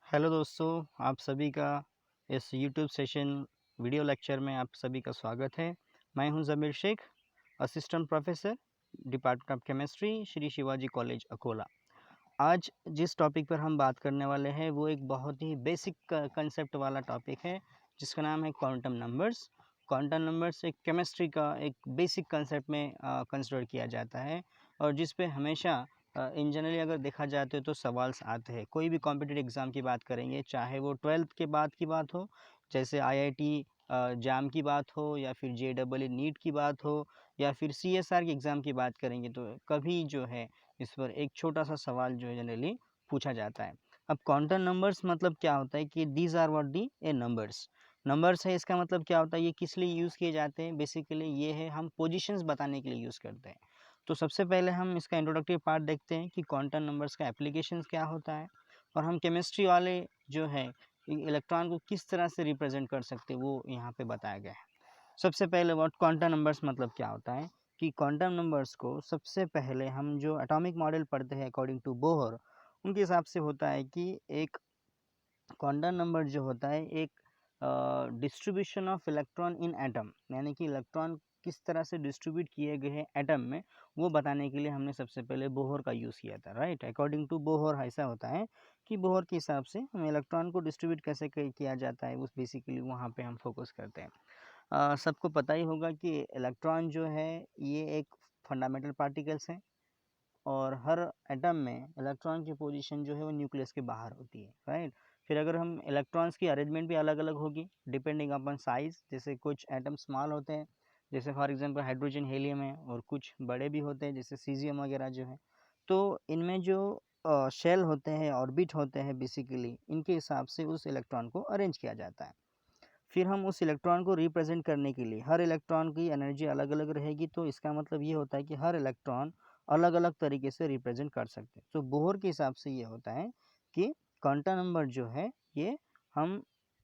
Hello दोस्तों, आप सभी का इस यूट्यूब सेशन वीडियो लेक्चर में आप सभी का स्वागत है। मैं हूं Zameer Shaikh, assistant professor, department of chemistry, Shri Shivaji college Akola. आज जिस टॉपिक पर हम बात करने वाले हैं वो एक बहुत ही बेसिक कंसेप्ट वाला टॉपिक है जिसका नाम है क्वांटम नंबर्स। क्वांटम नंबर्स एक केमिस्ट्री का एक बेसिक कंसेप्ट में कंसिडर किया जाता है और जिस पे हमेशा इन जनरली अगर देखा जाए तो सवाल आते हैं। कोई भी कॉम्पिटिटिव एग्ज़ाम की बात करेंगे, चाहे वो 12th के बाद की बात हो, जैसे आईआईटी जैम की बात हो या फिर जेईई नीट की बात हो या फिर सीएसआर के एग्ज़ाम की बात करेंगे, तो कभी जो है इस पर एक छोटा सा सवाल जो है जनरली पूछा जाता है। अब क्वांटम नंबर्स मतलब क्या होता है कि these are what the a numbers. Numbers है, इसका मतलब क्या होता है, ये किस लिए यूज़ किए जाते हैं? बेसिकली ये है हम पोजीशंस बताने के लिए यूज़ करते हैं। तो सबसे पहले हम इसका इंट्रोडक्टरी पार्ट देखते हैं कि क्वांटम नंबर्स का एप्लीकेशंस क्या होता है और हम केमिस्ट्री वाले जो है इलेक्ट्रॉन को किस तरह से रिप्रेजेंट कर सकते हैं वो यहाँ पे बताया गया है। सबसे पहले व्हाट क्वांटम नंबर्स मतलब क्या होता है कि क्वांटम नंबर्स को सबसे पहले हम जो एटॉमिक मॉडल पढ़ते हैं अकॉर्डिंग टू बोहर, उनके हिसाब से होता है कि एक क्वांटम नंबर जो होता है एक distribution of electron in atom, यानी कि इलेक्ट्रॉन किस तरह से डिस्ट्रीब्यूट किए गए हैं एटम में, वो बताने के लिए हमने सबसे पहले बोहर का यूज़ किया था। राइट, अकॉर्डिंग टू बोहर ऐसा होता है कि बोहर के हिसाब से हम इलेक्ट्रॉन को डिस्ट्रीब्यूट कैसे किया जाता है, उस बेसिकली वहाँ पे हम फोकस करते हैं। सबको पता ही होगा कि इलेक्ट्रॉन जो है ये एक फंडामेंटल पार्टिकल्स है और हर एटम में इलेक्ट्रॉन की पोजीशन जो है वो न्यूक्लियस के बाहर होती है। राइट, फिर अगर हम इलेक्ट्रॉन्स की अरेंजमेंट भी अलग अलग होगी डिपेंडिंग अपॉन साइज। जैसे कुछ एटम स्मॉल होते हैं, जैसे फॉर एग्जांपल हाइड्रोजन हीलियम है, और कुछ बड़े भी होते हैं जैसे सीजियम वगैरह जो है। तो इनमें जो शेल होते हैं, ऑर्बिट होते हैं, बेसिकली इनके हिसाब से उस इलेक्ट्रॉन को अरेंज किया जाता है। फिर हम उस इलेक्ट्रॉन को रिप्रेजेंट करने के लिए हर इलेक्ट्रॉन की एनर्जी अलग अलग रहेगी, तो इसका मतलब ये होता है कि हर इलेक्ट्रॉन अलग अलग तरीके से रिप्रेजेंट कर सकते हैं। तो बोहर के हिसाब से ये होता है कि क्वांटम नंबर जो है ये हम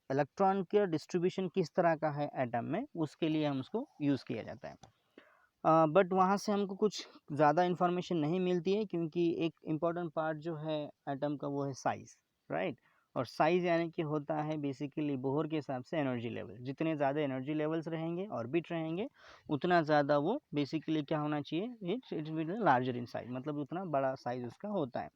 इलेक्ट्रॉन का डिस्ट्रीब्यूशन किस तरह का है एटम में, उसके लिए हम उसको यूज़ किया जाता है। बट वहाँ से हमको कुछ ज़्यादा इन्फॉर्मेशन नहीं मिलती है, क्योंकि एक इम्पॉर्टेंट पार्ट जो है एटम का वो है साइज़। राइट, और साइज़ यानी कि होता है बेसिकली बोहर के हिसाब से एनर्जी लेवल। जितने ज़्यादा एनर्जी लेवल्स रहेंगे, ऑर्बिट रहेंगे, उतना ज़्यादा वो बेसिकली क्या होना चाहिए, इट्स लार्जर इन साइज, मतलब उतना बड़ा साइज उसका होता है।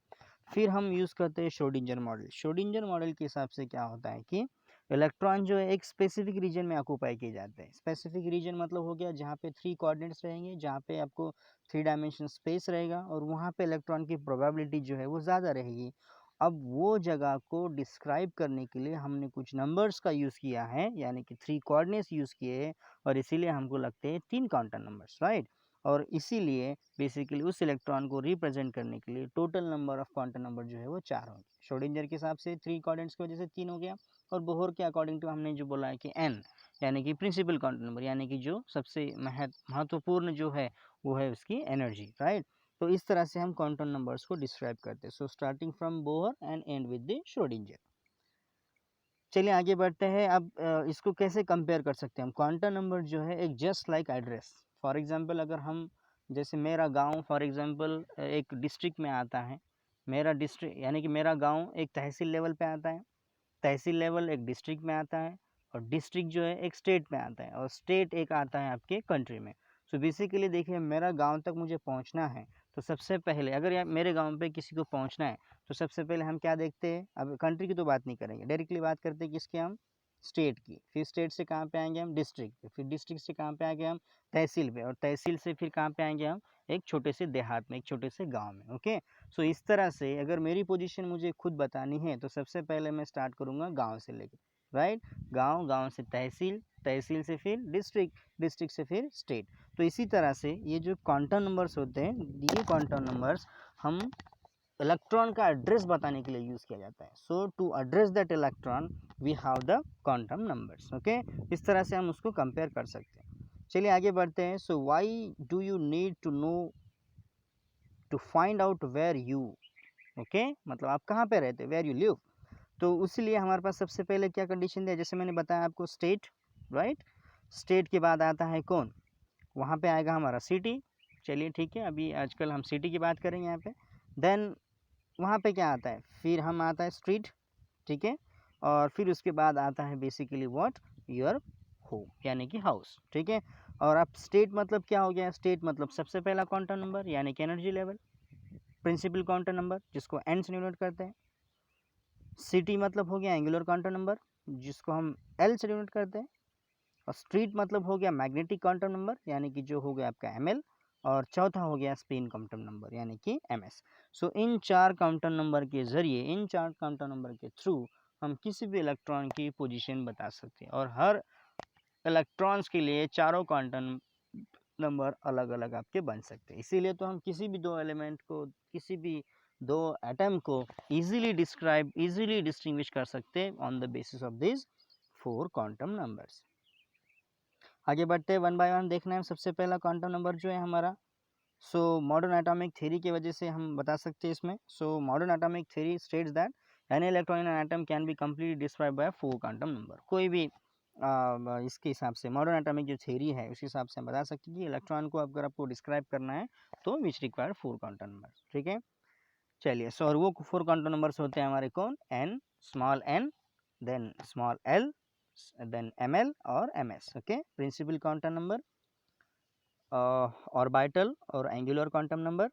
फिर हम यूज़ करते हैं श्रोडिंगर मॉडल। श्रोडिंगर मॉडल के हिसाब से क्या होता है कि इलेक्ट्रॉन जो है एक स्पेसिफिक रीजन में ऑक्यूपाई किए जाते हैं। स्पेसिफिक रीजन मतलब हो गया जहाँ पे 3 कोऑर्डिनेट्स रहेंगे, जहाँ पे आपको 3 डायमेंशन स्पेस रहेगा और वहाँ पे इलेक्ट्रॉन की प्रोबेबिलिटी जो है वो ज़्यादा रहेगी। अब वो जगह को डिस्क्राइब करने के लिए हमने कुछ नंबर्स का यूज़ किया है, यानी कि 3 कोऑर्डिनेट्स यूज़ किए हैं, और इसीलिए हमको लगते हैं 3 क्वांटम नंबर्स। राइट, और इसीलिए बेसिकली उस इलेक्ट्रॉन को रिप्रेजेंट करने के लिए total number of quantum number जो है वो 4 होंगे। श्रोडिंगर के हिसाब से 3 कोऑर्डिनेट्स की वजह से 3 हो गया, और बोहर के अकॉर्डिंग टू हमने जो बोला है कि n, यानी कि प्रिंसिपल क्वांटम नंबर, यानी कि जो सबसे महत्वपूर्ण जो है वो है उसकी एनर्जी। राइट, तो इस तरह से हम क्वांटम नंबर्स को डिस्क्राइब करते हैं। So starting from Bohr and and with the Schrodinger. चलिए आगे बढ़ते हैं। अब इसको कैसे कंपेयर कर सकते हैं हम? क्वांटम नंबर जो है एक just like address. For example अगर हम, जैसे मेरा गांव फॉर एग्जांपल एक डिस्ट्रिक्ट में आता है, मेरा डिस्ट्रिक्ट यानी कि मेरा गांव एक तहसील लेवल पे आता है, तहसील लेवल एक डिस्ट्रिक्ट में आता है, और डिस्ट्रिक्ट जो है एक स्टेट में आता है, और स्टेट एक आता है आपके कंट्री में। सो बेसिकली देखिए, मेरा गांव तक मुझे पहुंचना है, तो सबसे पहले अगर यार मेरे गांव पे किसी को पहुंचना है, तो सबसे पहले हम क्या देखते हैं? अब कंट्री की तो बात नहीं करेंगे, डायरेक्टली बात करते हैं किसके हम? स्टेट की। फिर स्टेट से कहाँ पे आएंगे हम? डिस्ट्रिक्ट पे। फिर डिस्ट्रिक्ट से कहाँ पे आएंगे हम? तहसील पे। और तहसील से फिर कहाँ पे आएंगे हम? एक छोटे से देहात में, एक छोटे से गाँव में। ओके, सो इस तरह से अगर मेरी पोजीशन मुझे खुद बतानी है, तो सबसे पहले मैं स्टार्ट करूँगा गाँव से लेकर। राइट, गाँव, गाँव से तहसील, तहसील से फिर डिस्ट्रिक्ट, डिस्ट्रिक्ट से फिर स्टेट। तो इसी तरह से ये जो क्वांटम नंबर्स होते हैं, ये क्वांटम नंबर्स हम इलेक्ट्रॉन का एड्रेस बताने के लिए यूज़ किया जाता है। So to address that electron we have the quantum numbers. Okay, इस तरह से हम उसको कंपेयर कर सकते हैं। चलिए आगे बढ़ते हैं। So why do you need to know to find out where you, okay, मतलब आप कहाँ पे रहते, वेयर यू लिव। तो उसलिए हमारे पास सबसे पहले क्या कंडीशन दिया, जैसे मैंने बताया आपको, स्टेट। राइट, स्टेट के बाद आता है कौन? वहाँ पे आएगा हमारा सिटी। चलिए ठीक है, अभी आजकल हम सिटी की बात करेंगे यहाँ पे। देन वहाँ पे क्या आता है? फिर हम आता है स्ट्रीट। ठीक है। और फिर उसके बाद आता है बेसिकली व्हाट, योर होम यानी कि हाउस, ठीक है। और अब स्टेट मतलब क्या हो गया, स्टेट मतलब सबसे पहला क्वांटम नंबर यानी कि energy level, principal quantum number जिसको एन से डिनोट करते हैं। सिटी मतलब हो गया एंगुलर क्वांटम नंबर जिसको हम एल से डिनोट करते हैं। और स्ट्रीट मतलब हो गया मैग्नेटिक क्वांटम नंबर यानी कि जो हो गया आपका एम। और चौथा हो गया स्पिन क्वांटम नंबर यानी कि MS। सो इन चार क्वांटम नंबर के जरिए, इन चार क्वांटम नंबर के थ्रू हम किसी भी इलेक्ट्रॉन की पोजीशन बता सकते हैं। और हर इलेक्ट्रॉन्स के लिए चारों क्वांटम नंबर अलग अलग आपके बन सकते हैं। इसीलिए तो हम किसी भी दो एलिमेंट को, किसी भी दो एटम को इजीली डिस्क्राइब, इजीली डिस्टिंग्विश कर सकते हैं on the basis of this 4 quantum numbers. आगे बढ़ते हैं वन बाय वन, देखना है सबसे पहला क्वांटम नंबर जो है हमारा। सो मॉडर्न एटॉमिक थ्योरी की वजह से हम बता सकते हैं इसमें। So modern atomic theory states that any electron in an atom can be completely describe by 4 quantum number. कोई भी इसके हिसाब से मॉडर्न एटॉमिक जो थ्योरी है उस हिसाब से हम बता सकते हैं कि इलेक्ट्रॉन को अगर आपको डिस्क्राइब करना है तो विच रिक्वायर 4 क्वांटम नंबर, ठीक है। चलिए, सो और वो 4 क्वांटम नंबर्स होते हैं हमारे कौन, n, small n, then small l, then ml और ms, okay. Principal quantum number, orbital और एंगुलर क्वांटम नंबर,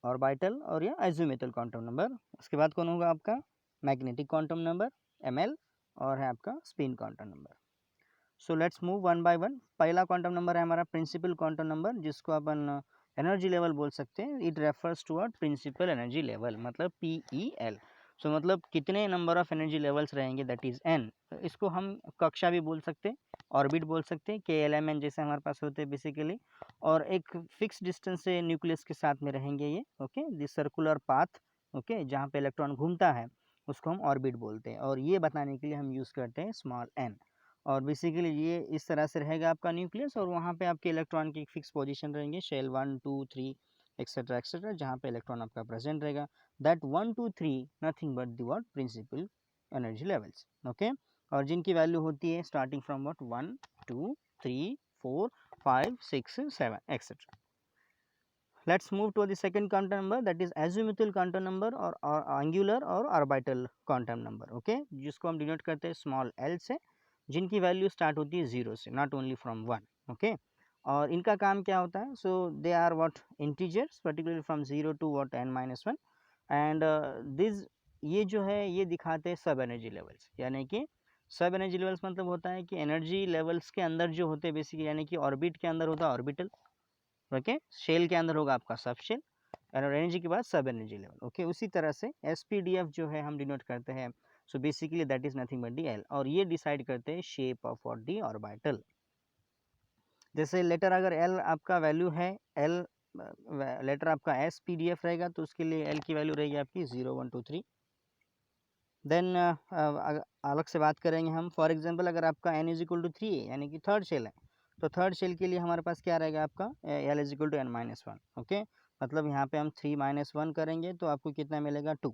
ऑर्बिटल और या एजिमुथल क्वांटम नंबर। उसके बाद कौन होगा आपका मैग्नेटिक क्वांटम नंबर ml, और है आपका spin quantum number. So let's move one by one. पहला क्वांटम नंबर है हमारा प्रिंसिपल क्वांटम नंबर जिसको अपन एनर्जी लेवल बोल सकते हैं। It refers to principal energy level मतलब PEL। सो मतलब कितने नंबर ऑफ एनर्जी लेवल्स रहेंगे, दैट इज n। इसको हम कक्षा भी बोल सकते हैं, ऑर्बिट बोल सकते हैं, KLMN जैसे हमारे पास होते हैं बेसिकली। और एक फिक्स डिस्टेंस से न्यूक्लियस के साथ में रहेंगे ये, okay. This circular path, okay, जहाँ पे इलेक्ट्रॉन घूमता है उसको हम ऑर्बिट बोलते हैं। और ये बताने के लिए हम यूज़ करते हैं स्मॉल n। और बेसिकली ये इस तरह से रहेगा आपका न्यूक्लियस, और वहाँ पे आपके इलेक्ट्रॉन की फिक्स पोजीशन रहेंगे, शेल 1 2 3 एक्सेट्रा एक्सेट्रा, जहाँ पे इलेक्ट्रॉन आपका प्रेजेंट रहेगा। That 1 2 3 nothing but the what principal energy levels, okay. और जिनकी वैल्यू होती है starting from what 1 2 3 4 5 6 7 etcetera. Let's move to the second quantum number, that is azimuthal quantum number or angular और orbital quantum number, okay, जिसको हम denote करते हैं small l से, जिनकी वैल्यू स्टार्ट होती है 0 से, नॉट ओनली फ्रॉम 1, ओके। और इनका काम क्या होता है, so they are what integers particularly from 0 to what n-1 and this, ये जो है ये दिखाते हैं सब एनर्जी लेवल्स। यानी कि सब एनर्जी लेवल्स मतलब होता है कि एनर्जी लेवल्स के अंदर जो होते हैं बेसिकली, यानी कि ऑर्बिट के अंदर होता है ऑर्बिटल, ओके, शेल के अंदर होगा आपका सब शेल, और एनर्जी के बाद सब एनर्जी लेवल, ओके। उसी तरह से SPDF जो है हम डिनोट करते हैं, so basically that is nothing but the L, और ये डिसाइड करते हैं shape of what the orbital. जैसे लेटर अगर L आपका वैल्यू है, L लेटर आपका SPDF रहेगा तो उसके लिए L की वैल्यू रहेगी आपकी 0 1 2 3। देन अलग से बात करेंगे हम, फॉर एग्जांपल अगर आपका n इज इक्वल टू 3 है यानी कि थर्ड शेल है, तो थर्ड शेल के लिए हमारे पास क्या रहेगा आपका L is equal to n-1, okay. मतलब यहाँ पे हम 3-1 करेंगे तो आपको कितना मिलेगा 2।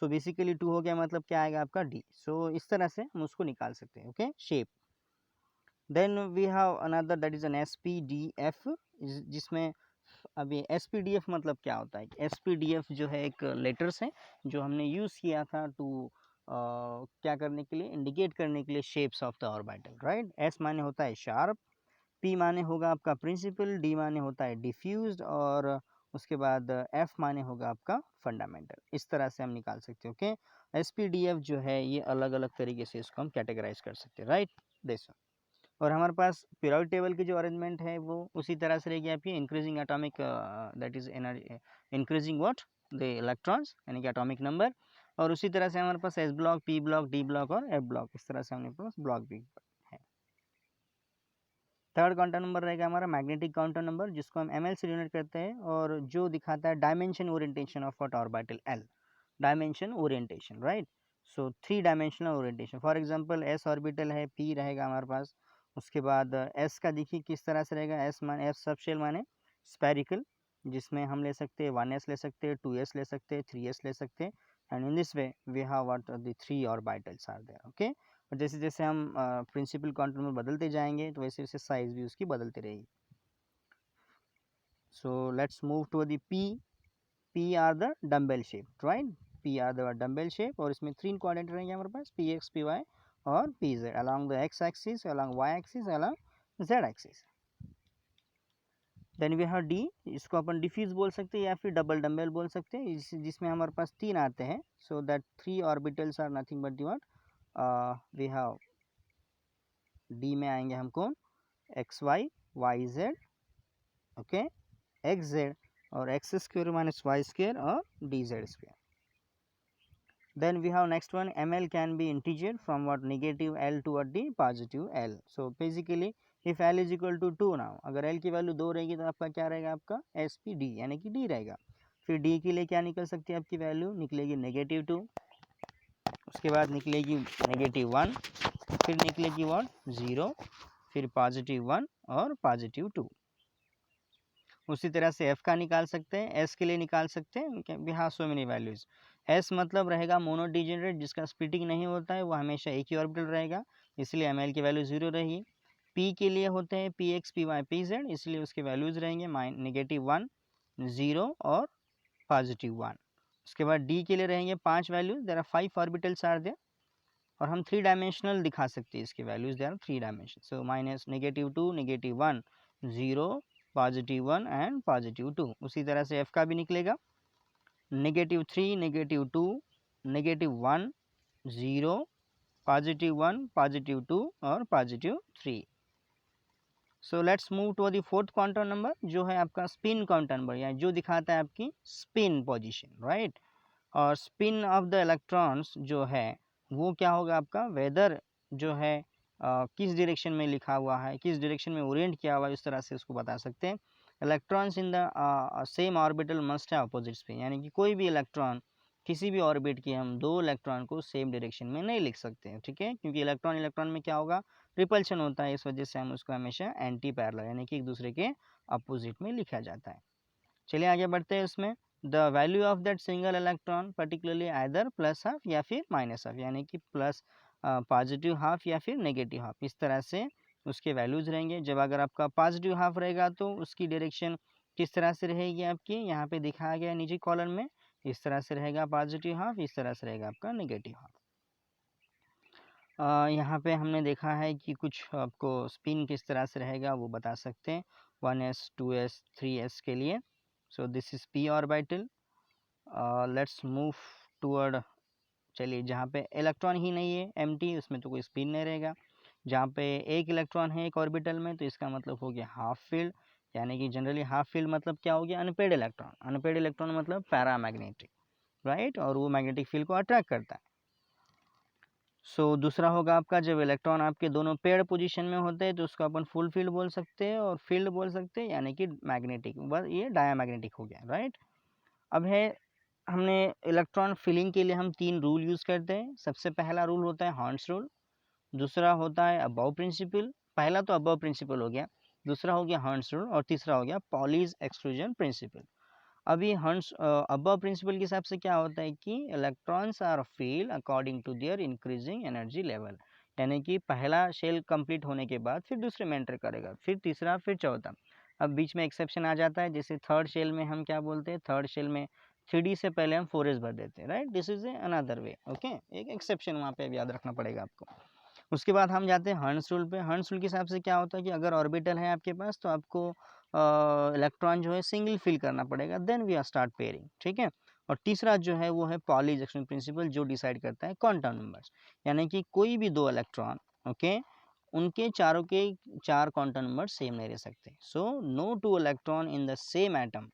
सो बेसिकली 2 हो गया, मतलब क्या आएगा आपका D। सो इस तरह से हम उसको निकाल सकते हैं, okay, shape. Then we have another that is an SPDF, जिसमें अभी SPDF मतलब क्या होता है, SPDF जो है एक लेटर्स है जो हमने यूज़ किया था टू क्या करने के लिए, इंडिकेट करने के लिए shapes of the orbital, right. S माने होता है शार्प, P माने होगा आपका प्रिंसिपल, D माने होता है डिफ्यूज्ड, और उसके बाद F माने होगा आपका फंडामेंटल। इस तरह से हम निकाल सकते हैं, ओके। SPDF जो है ये अलग अलग तरीके से इसको हम कैटेगराइज कर सकते हैं, राइट, देखो। और हमारे पास पीरियोडिक टेबल की जो अरेंजमेंट है वो उसी तरह से रहेगी आपकी, increasing atomic, that is energy, increasing what the electrons यानी कि एटॉमिक नंबर। और उसी तरह से हमारे पास S block, P block, D block और F ब्लॉक, इस तरह से हमारे पास ब्लॉक भी है। थर्ड क्वांटम नंबर रहेगा हमारा मैग्नेटिक क्वांटम नंबर, जिसको हम ml से डिनोट करते हैं, और जो दिखाता है dimension orientation of what orbital L, dimension orientation, right. So 3 dimensional orientation, for example S orbital है, P रहेगा हमारे पास, उसके बाद S का देखिए किस तरह से रहेगा, S माने F सब शेल माने स्पेरिकल, जिसमें हम ले सकते हैं 1s ले सकते हैं, 2s ले सकते हैं, 3s ले सकते हैं, and in this way we have what the 3 orbitals are there, okay. और जैसे जैसे हम प्रिंसिपल क्वांटम नंबर बदलते जाएंगे तो वैसे वैसे साइज भी उसकी बदलती रहेगी। So let's move to the P। P are the dumbbell shape, right? P are the dumbbell shape, और इसमें 3 कोऑर्डिनेट रहेंगे हमारे पास Px, Py और Pz along the x axis, along y axis, along z axis. Then we have D, इसको अपन diffuse बोल सकते हैं या फिर डबल डम्बल बोल सकते हैं, जिसमें हमारे पास 3 आते हैं. So that 3 orbitals are nothing but the what we have d में आएंगे हम कौन, x y, y z, okay, x z और x square minus y square और d z square. Then we have next one, ml can be integer from what negative l to what the positive l. So basically if l is equal to 2 now, अगर l की value 2 रहेगी तो आपका क्या रहेगा, आपका sp d यानी कि d रहेगा. फिर d के लिए क्या निकल सकती है आपकी वैल्यू, निकलेगी -2, उसके बाद निकलेगी -1, फिर निकलेगी व्हाट 0, फिर +1 और +2. उसी तरह से f का निकाल सकते हैं, s के लिए निकाल सकते हैं. We have so many values. s मतलब रहेगा मोनोडिजेनरेट, जिसका स्प्लिटिंग नहीं होता है, वो हमेशा एक ही ऑर्बिटल रहेगा, इसलिए ml की वैल्यू 0 रहेगी. p के लिए होते हैं px, py, pz, इसलिए उसके वैल्यूज रहेंगे -1, 0 और +1. उसके बाद d के लिए रहेंगे 5 values, there are 5 orbitals are there, और हम 3 डायमेंशनल दिखा सकते हैं इसके values, there are 3 dimension. So -2, -1, 0, +1 and +2. उसी तरह से f का भी निकलेगा -3, -2, -1, 0, +1, +2 और +3. So let's move to the fourth quantum number, जो है आपका स्पिन क्वांटम नंबर, या जो दिखाता है आपकी स्पिन पोजीशन, राइट. और स्पिन ऑफ द इलेक्ट्रॉन्स जो है वो क्या होगा आपका, वेदर जो है किस डायरेक्शन में लिखा हुआ है, किस डायरेक्शन में ओरिएंट किया हुआ है, इस तरह से उसको बता सकते हैं. Electrons in the same orbital must है अपोजिट स्पिन, यानी कि कोई भी इलेक्ट्रॉन किसी भी ऑर्बिट की हम 2 इलेक्ट्रॉन को सेम डायरेक्शन में नहीं लिख सकते हैं, ठीक है, क्योंकि इलेक्ट्रॉन इलेक्ट्रॉन में क्या होगा, रिपल्शन होता है, इस वजह से हम उसको हमेशा एंटी पैरेलल यानी कि एक दूसरे के अपोजिट में लिखा जाता है. चलिए आगे बढ़ते हैं. इसमें the value of that single electron particularly either plus half या फिर माइनस हाफ, यानी कि प्लस पॉजिटिव हाफ या फिर नेगेटिव हाफ, इस तरह से उसके वैल्यूज रहेंगे. जब अगर आपका पॉजिटिव हाफ रहेगा तो उसकी डायरेक्शन किस तरह से रहेगी आपकी, यहाँ पे दिखाया गया नीचे कॉलम में, इस तरह से रहेगा पॉजिटिव हाफ, इस तरह से रहेगा आपका नेगेटिव हाफ. यहाँ पे हमने देखा है कि कुछ आपको स्पिन किस तरह से रहेगा वो बता सकते हैं 1s 2s 3s के लिए. So this is p orbital. Let's move toward, चलिए जहाँ पे इलेक्ट्रॉन ही नहीं है एम्प्टी, उसमें तो कोई स्पिन नहीं रहेगा. जहाँ पे एक इलेक्ट्रॉन है एक ऑर्बिटल में, तो इसका मतलब हो गया हाफ फील्ड, यानी कि जनरली हाफ फील्ड मतलब क्या हो गया, अनपेड इलेक्ट्रॉन. अनपेड इलेक्ट्रॉन मतलब पैरामैग्नेटिक, राइट, और वो मैग्नेटिक फील्ड को अट्रैक्ट करता है. सो दूसरा होगा आपका, जब इलेक्ट्रॉन आपके दोनों पेड पोजीशन में होते हैं तो उसको अपन फुल फील्ड बोल सकते हैं और फील्ड बोल सकते हैं, यानी कि मैग्नेटिक, बस ये डायामैग्नेटिक हो गया, राइट. अब है, हमने इलेक्ट्रॉन फिलिंग के लिए हम 3 रूल यूज़ करते हैं. सबसे पहला रूल होता है हॉर्न्स रूल, दूसरा होता है अबव प्रिंसिपल, पहला तो अबव प्रिंसिपल हो गया, दूसरा हो गया हॉर्न्स रूल और तीसरा हो गया पॉलीज एक्सक्लूजन प्रिंसिपल. अभी हंस अबव प्रिंसिपल के हिसाब से क्या होता है कि electrons are filled according to their increasing energy level, यानी कि पहला शेल कंप्लीट होने के बाद फिर दूसरे में एंटर करेगा, फिर तीसरा, फिर चौथा. अब बीच में एक्सेप्शन आ जाता है, जैसे थर्ड शेल में हम क्या बोलते हैं, थर्ड शेल में 3D से पहले हम 4s भर देते हैं, right. This is another way, okay, एक एक्सेप्शन वहाँ पे याद रखना पड़ेगा आपको. उसके बाद हम जाते हैं हर्न्स रूल पे. हर्न्स रूल के हिसाब से क्या होता है कि अगर ऑर्बिटल है आपके पास तो आपको इलेक्ट्रॉन जो है सिंगल फिल करना पड़ेगा, then we are start pairing, ठीक है. और तीसरा जो है वो है पॉलीज एक्सक्लूजन प्रिंसिपल, जो डिसाइड करता है क्वांटम नंबर्स, यानी कि कोई भी 2 इलेक्ट्रॉन, ओके, उनके चारों के 4 क्वांटम नंबर सेम नहीं रह सकते. So no 2 electron in the same atom,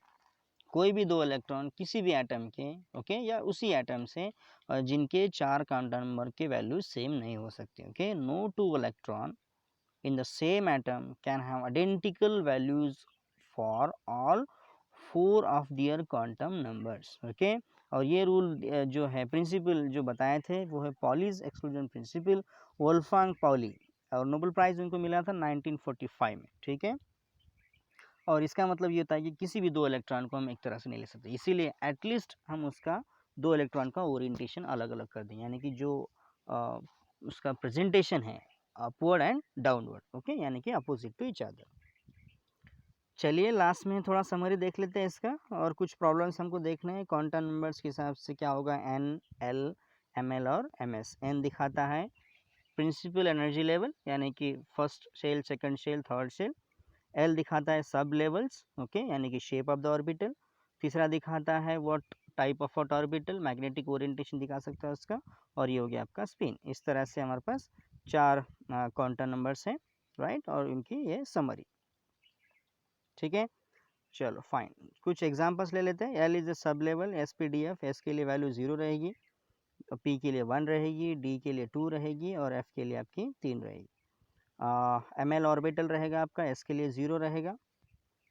कोई भी 2 इलेक्ट्रॉन किसी भी एटम के, ओके, या उसी एटम से जिनके 4 क्वांटम नंबर के वैल्यू सेम नहीं हो सकते, okay. No 2 electron in the same atom can have identical values for all 4 of their quantum numbers, okay. और ये रूल जो है प्रिंसिपल जो बताए थे वो है Pauli's exclusion principle, Wolfgang Pauli, और नोबेल प्राइज उनको मिला था 1945 में, ठीक है. और इसका मतलब ये होता है कि किसी भी 2 इलेक्ट्रॉन को हम एक तरह से नहीं ले सकते, इसीलिए एटलीस्ट हम उसका 2 इलेक्ट्रॉन का ओरिएंटेशन अलग अलग कर दें, यानी कि जो उसका प्रेजेंटेशन है अपवर्ड एंड डाउनवर्ड, ओके, यानी कि अपोजिट टू ईच अदर. चलिए लास्ट में थोड़ा समरी देख लेते हैं इसका, और कुछ प्रॉब्लम्स हमको देखने हैं क्वांटम नंबर्स के हिसाब से क्या होगा। एन, एल, एम एल और एम एस। एन दिखाता है प्रिंसिपल एनर्जी लेवल, यानी कि first shell, second shell, third shell. L दिखाता है सब लेवल्स, ओके, यानी कि शेप ऑफ द ऑर्बिटल। तीसरा दिखाता है what type of orbital, magnetic orientation दिखा सकता है उसका। और ये हो गया आपका स्पिन। इस तरह से हमारे पास 4 क्वांटम नंबर्स हैं, राइट, और इनकी ये समरी। ठीक है, चलो फाइन। कुछ एग्जांपल्स ले लेते हैं। L is a sub level, S P D F. S के लिए वैल्यू 0 रहेगी, पी के लिए 1 रहेगी, डी के लिए 2 रहेगी और एफ के लिए आपकी 3 रहेगी। एम एल ऑर्बिटल रहेगा आपका, एस के लिए 0 रहेगा,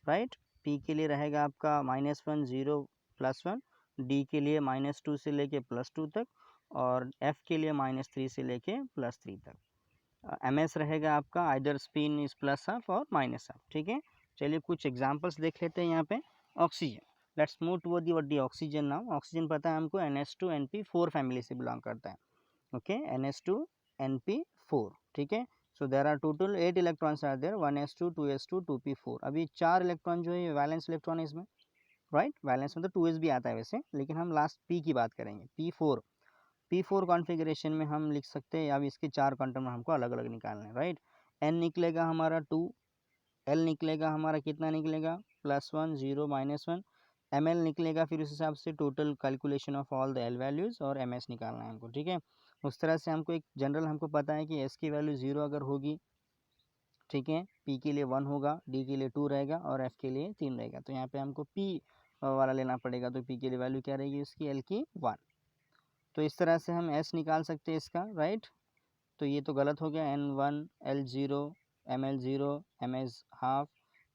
राइट। पी के लिए रहेगा आपका -1, 0, +1। डी के लिए -2 से लेके +2 तक, और एफ के लिए -3 से लेके +3 तक। एम एस रहेगा आपका आइदर स्पिन इज +हाफ और -हाफ। ठीक है, चलिए कुछ एग्जांपल्स देख लेते हैं यहाँ पे। Oxygen, let's move toward the oxygen now. Oxygen पता है हमको NH2NP4 फैमिली से बिलोंग करता है, ओके, NH2NP4। ठीक है, so there are total 8 electrons are there, 1s2, 2s2, 2p4। अभी 4 इलेक्ट्रॉन जो है वैलेंस इलेक्ट्रॉन है इसमें, राइट। वैलेंस में तो 2s भी आता है वैसे, लेकिन हम लास्ट p की बात करेंगे, P4 कॉन्फ़िगरेशन में हम लिख सकते हैं। अब इसके 4 क्वांटम हमको अलग अलग निकालने हैं, राइट। n निकलेगा हमारा 2, L निकलेगा हमारा कितना निकलेगा, +1, 0, -1। ml निकलेगा, फिर उस हिसाब से total calculation of all the L values और ms निकालना है हमको। ठीक है, उस तरह से हमको एक जनरल हमको पता है कि s की वैल्यू 0 अगर होगी, ठीक है, p के लिए 1 होगा, d के लिए 2 रहेगा और f के लिए 3 रहेगा। तो यहाँ पे हमको p वाला लेना पड़ेगा, तो p के लिए वैल्यू क्या रहेगी उसकी, L की 1। तो इस तरह से हम s निकाल सकते हैं इसका, राइट। तो ये तो गलत हो गया, N1, L0, ML0, MS half,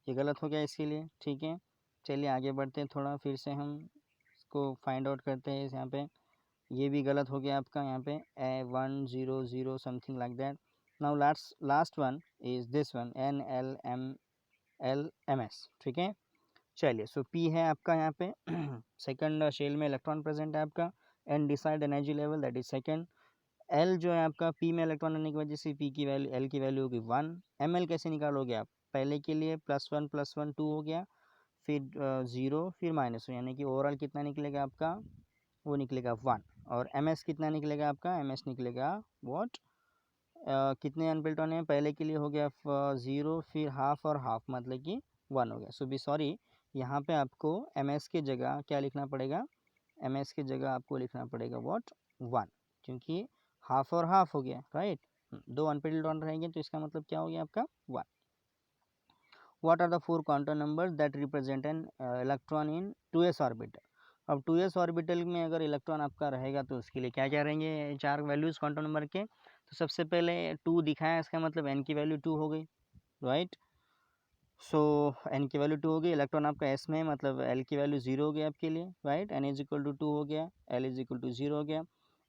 ये गलत हो गया इसके लिए। ठीक है, चलिए आगे बढ़ते हैं थोड़ा, फिर से हम इसको फाइंड आउट करते हैं। यहाँ पे ये भी गलत हो गया आपका, यहाँ पे 1, 0, 0 something like that. Now last one is this one, NLMLMS। ठीक है, चलिए, सो P है आपका यहाँ पे सेकंड शेल में इलेक्ट्रॉन प्रेजेंट है आपका। N decide energy level, that is second. L जो है आपका P में इलेक्ट्रॉन आने की वजह से P की वैल्यू, L की वैल्यू होगी 1। ML कैसे निकालोगे आप, पहले के लिए +1 +1 2 हो गया, फिर 0, फिर -1, यानी कि ओवरऑल कितना निकलेगा आपका, वो निकलेगा 1। और MS कितना निकलेगा आपका, MS निकलेगा व्हाट, कितने अनपेल्टॉन है, पहले के लिए हो गया 0, फिर हाफ और हाफ, मतलब कि 1 हो गया। सो बी सॉरी, यहाँ पे आपको MS के जगह क्या लिखना पड़ेगा, MS के जगह आपको लिखना पड़ेगा व्हाट, 1, क्योंकि हाफ और हाफ हो गया, राइट। 2 अनपेल्टॉन रहेंगे तो इसका मतलब क्या हो गया आपका 1। What are the 4 quantum numbers that represent an electron in 2s orbital. अब 2s ऑर्बिटल में अगर इलेक्ट्रॉन आपका रहेगा तो उसके लिए क्या क्या रहेंगे, 4 वैल्यूज़ क्वांटम नंबर के। तो सबसे पहले 2 दिखाया, इसका मतलब n की वैल्यू 2 हो गई, राइट। सो n की वैल्यू 2 हो गई, इलेक्ट्रॉन आपका s में, मतलब l की वैल्यू 0 हो गया आपके लिए, right. n is equal to 2 हो गया, l इज इक्वल टू 0 हो गया।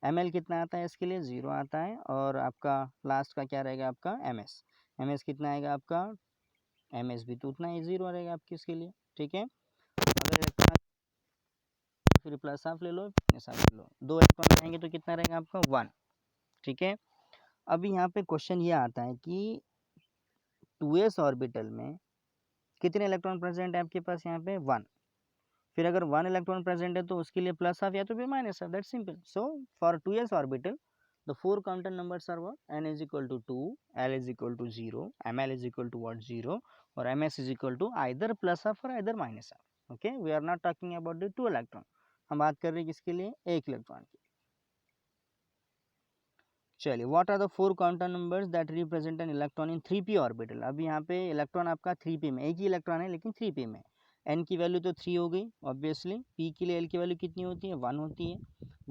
ml कितना आता है इसके लिए, 0 आता है। और आपका लास्ट का क्या रहेगा आपका ms कितना आएगा आपका, ms भी तो उतना ही 0 रहेगा आपकी इसके लिए। ठीक है, अगर इलेक्ट्रॉन फिर प्लस हाफ ले लो, माइनस हाफ ले लो, 2 इलेक्ट्रॉन आएंगे तो कितना रहेगा आपका 1। ठीक है, अभी यहाँ पे क्वेश्चन ये आता है कि 2s ऑर्बिटल में कितने इलेक्ट्रॉन प्रेजेंट है आपके पास, यहाँ पे 1। फिर अगर 1 इलेक्ट्रॉन प्रेजेंट है तो उसके लिए प्लस हाफ या तो फिर minus half, that's simple. So for 2s orbital the 4 quantum numbers are what, n is equal to 2, l is equal to 0, ml is equal to what 0, और ms is equal to either plus half और either minus half. Okay, we are not talking about the 2 electron, हम बात कर रहे हैं किसके लिए, 1 electron की। चलिए, what are the 4 quantum numbers that represent an electron in 3p orbital. अब यहाँ पे इलेक्ट्रॉन आपका 3p में, एक ही इलेक्ट्रॉन है लेकिन 3p में। n की वैल्यू तो 3 हो गई ऑब्वियसली, p के लिए l की वैल्यू कितनी होती है, 1 होती है।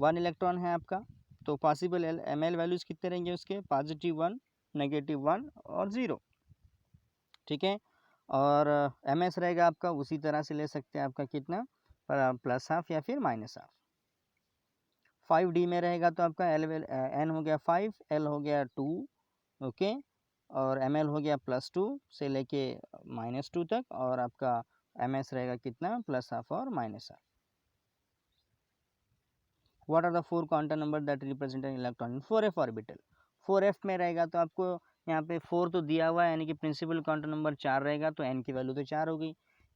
1 इलेक्ट्रॉन है आपका, तो पॉसिबल ml वैल्यूज कितने रहेंगे उसके, +1, -1 और 0। ठीक है, और ms रहेगा आपका उसी तरह से ले सकते हैं, आपका कितना, प्लस हाफ या फिर माइनस हाफ। 5d में रहेगा तो आपका n हो गया 5, l हो गया 2, ओके, और ml हो गया +2 से लेके -2 तक, और आपका ms रहेगा कितना, प्लस हाफ और minus half. What are the 4 quantum number that represent an electron in 4f orbital. 4f में रहेगा तो आपको यहाँ पे 4 तो दिया हुआ है, यानी कि प्रिंसिपल क्वांटम नंबर 4 रहेगा, तो n की वैल्यू तो 4 हो गई।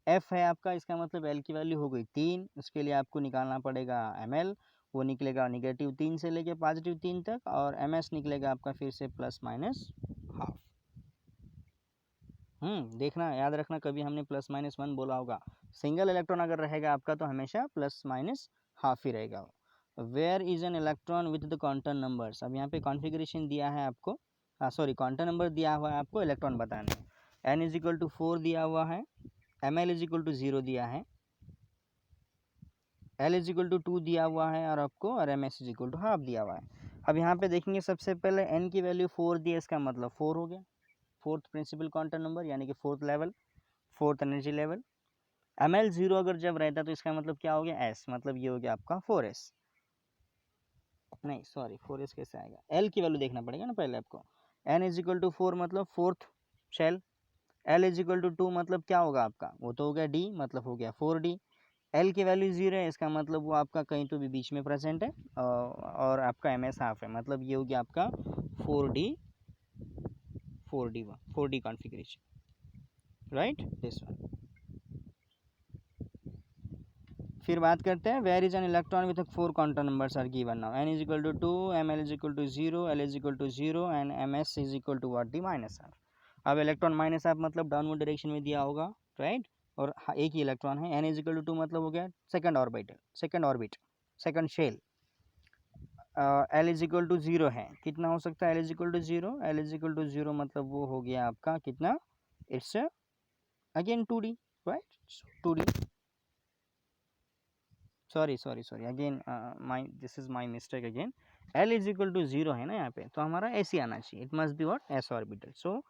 F है आपका, इसका मतलब L की वैल्यू हो गई 3, उसके लिए आपको निकालना पड़ेगा ml, वो निकलेगा -3 से लेके +3 तक, और ms निकलेगा आपका फिर से ±½ देखना, याद रखना, कभी हमने +-1 बोला होगा। सिंगल इलेक्ट्रॉन अगर रहेगा आपका तो हमेशा ±½ ही रहेगा। Where is an electron with the quantum numbers, अब यहाँ पे कॉन्फ़िगरेशन दिया है आपको, सॉरी क्वांटम नंबर दिया हुआ है आपको, इलेक्ट्रॉन बताने हैं। n = 4 दिया हुआ है, ml = 0 दिया है, L = 2 दिया हुआ है और आपको, और ms = ½ दिया हुआ है। अब यहाँ पे देखेंगे सबसे पहले n की वैल्यू 4 दी है, इसका मतलब 4 हो गया, फोर्थ प्रिंसिपल क्वांटम नंबर यानी कि fourth level, fourth energy level. ml 0 अगर जब रहता तो इसका मतलब क्या हो गया, s, मतलब ये हो गया आपका 4s, नहीं सॉरी 4s कैसे आएगा, l की वैल्यू देखना पड़ेगा ना पहले आपको। n = 4 मतलब फोर्थ शेल, L = 2 मतलब क्या होगा आपका, वो तो हो गया d, मतलब हो गया 4d। L की वैल्यू 0 है, इसका मतलब वो आपका कहीं तो भी बीच में प्रेजेंट है, और आपका ms हाफ है, मतलब ये हो गया आपका 4d 4d configuration, right, this one. फिर बात करते हैं, where is an electron with 4 quantum numbers are given now, n = 2, ml = 0, L = 0 and ms = what, d -r। अब इलेक्ट्रॉन -r मतलब डाउनवर्ड डायरेक्शन में दिया होगा, राइट, और एक ही इलेक्ट्रॉन है। n = 2 मतलब हो गया second orbit, second shell. L = 0 है, कितना हो सकता है L = 0, L = 0 मतलब वो हो गया आपका कितना, it's again 2d, right, 2d, sorry again this is my mistake again. L = 0 है ना यहाँ पे, तो हमारा ऐसे आना चाहिए, it must be what, s orbital. So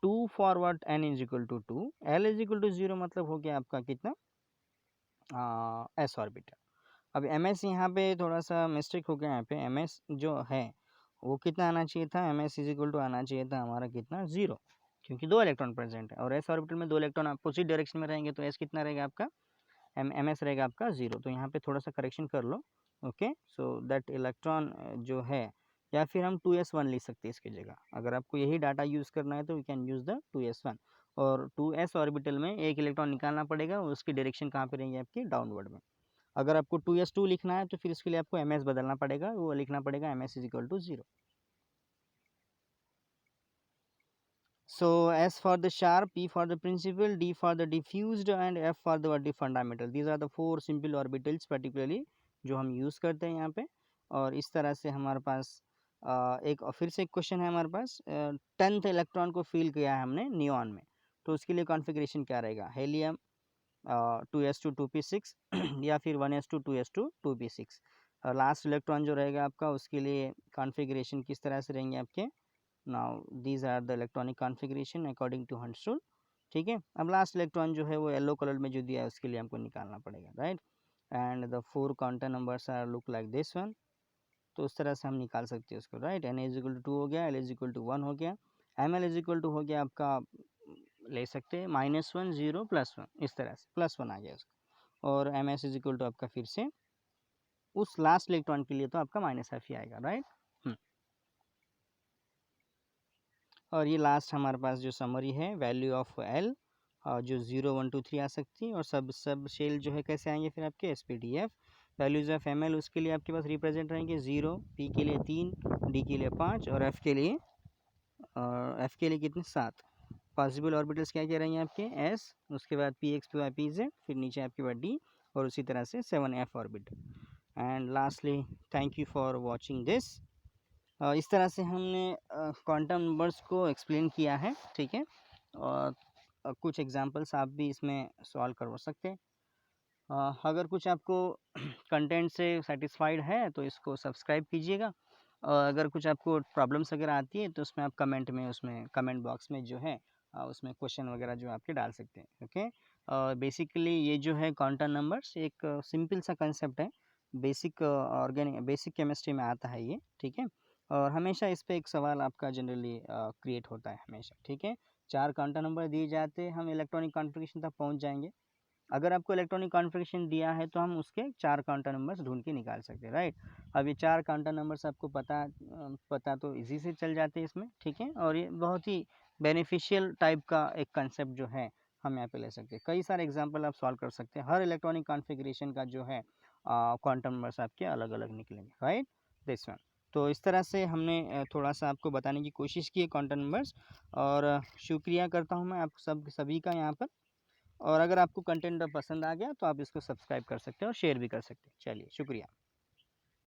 2 for what, n = 2, L = 0 मतलब हो गया आपका कितना, s ऑर्बिटल। अब ms यहाँ पे थोड़ा सा मिस्टेक हो गया, यहाँ पे ms जो है वो कितना आना चाहिए था, ms = आना चाहिए था हमारा कितना, 0, क्योंकि 2 इलेक्ट्रॉन प्रेजेंट है, और s ऑर्बिटल में 2 इलेक्ट्रॉन अपोजिट डायरेक्शन में रहेंगे, तो s कितना रहेगा आपका, ms रहेगा आपका 0, तो यहाँ पे थोड़ा सा करेक्शन कर लो, ओके। सो दैट इलेक्ट्रॉन जो है, या फिर हम 2s1 लिख सकते हैं इसकी जगह, अगर आपको यही डाटा यूज़ करना है तो we can use the 2s1, और 2s ऑर्बिटल में एक इलेक्ट्रॉन निकालना पड़ेगा, और उसकी डायरेक्शन कहाँ पे रहेंगे आपकी, डाउनवर्ड में। अगर आपको 2s2 लिखना है तो फिर इसके लिए आपको ms बदलना पड़ेगा, वो लिखना पड़ेगा ms = 0। So S for the sharp, P for the principal, D for the diffused and F for the fundamental. These are the 4 simple orbitals particularly जो हम यूज़ करते हैं यहाँ पे। और इस तरह से हमारे पास एक फिर से एक क्वेश्चन है हमारे पास, 10th इलेक्ट्रॉन को फील किया है हमने नियॉन में, तो उसके लिए कॉन्फ़िगरेशन क्या रहेगा, हेलियम 2s2 2p6 या फिर 1s2 2s2 2p6। Last electron जो रहेगा आपका, उसके लिए कॉन्फ़िगरेशन किस तरह से रहेंगे आपके, now these are the electronic configuration according to Hund's rule, ठीक है। अब लास्ट इलेक्ट्रॉन जो है वो येलो कलर में जो दिया है उसके लिए हमको निकालना पड़ेगा, right, and the 4 quantum numbers are look like this one, तो उस तरह से हम निकाल सकते हैं उसको, राइट। n = 2 हो गया, L = 1 हो गया, ml = हो गया आपका, ले सकते हैं -1 0 +1, इस तरह से +1 आ गया उसका, और ms = आपका फिर से उस लास्ट इलेक्ट्रॉन के लिए तो आपका -f ही आएगा, राइट। और ये लास्ट हमारे पास जो समरी है, वैल्यू ऑफ L जो 0 1 2 3 आ सकती है, और सब शेल जो है कैसे आएंगे फिर आपके SPDF। वैल्यूज ऑफ ml उसके लिए आपके पास रिप्रेजेंट रहेंगे 0, P के लिए 3, D के लिए 5, और F के लिए कितने, 7। पॉसिबल ऑर्बिटल्स क्या क्या रहेंगे आपके, S, उसके बाद PX P Y P Z, फिर नीचे आपके बाद D, और उसी तरह से 7F orbital. And lastly thank you for watching this. इस तरह से हमने क्वांटम नंबर्स को एक्सप्लेन किया है, ठीक है, और कुछ एग्जांपल्स आप भी इसमें सॉल्व करवा सकते हैं। अगर कुछ आपको कंटेंट से सेटिस्फाइड है तो इसको सब्सक्राइब कीजिएगा, और अगर कुछ आपको प्रॉब्लम्स अगर आती है तो उसमें आप कमेंट में, उसमें कमेंट बॉक्स में जो है उसमें क्वेश्चन वगैरह जो आपके डाल सकते हैं, ओके। बेसिकली ये जो है क्वांटम नंबर्स एक सिंपल सा कंसेप्ट है, बेसिक केमिस्ट्री में आता है ये, ठीक है। और हमेशा इस पे एक सवाल आपका जनरली क्रिएट होता है हमेशा, ठीक है। 4 क्वांटम नंबर दिए जाते हैं, हम इलेक्ट्रॉनिक कॉन्फ़िगरेशन तक पहुंच जाएंगे। अगर आपको इलेक्ट्रॉनिक कॉन्फ़िगरेशन दिया है तो हम उसके 4 क्वांटम नंबर्स ढूंढ के निकाल सकते हैं, राइट। अब ये 4 क्वांटम नंबर्स आपको पता तो इजी से चल जाते हैं इसमें, ठीक है। और ये बहुत ही बेनिफिशियल टाइप का एक कंसेप्ट जो है हम यहाँ पे ले सकते हैं। कई सारे एग्जांपल आप सॉल्व कर सकते हैं। हर इलेक्ट्रॉनिक कॉन्फ़िगरेशन का जो है क्वांटम नंबर्स आपके अलग-अलग निकलेंगे, राइट? This one. तो इस तरह से हमने थोड़ा-सा आपको बताने की कोशिश की है क्वांटम नंबर्स, और शुक्रिया करता हूँ मैं आप सभी का यहाँ पर। और अगर आपको कंटेंट पसंद आ गया तो आप इसको सब्सक्राइब कर सकते हैं और शेयर भी कर सकते हैं। चलिए, शुक्रिया।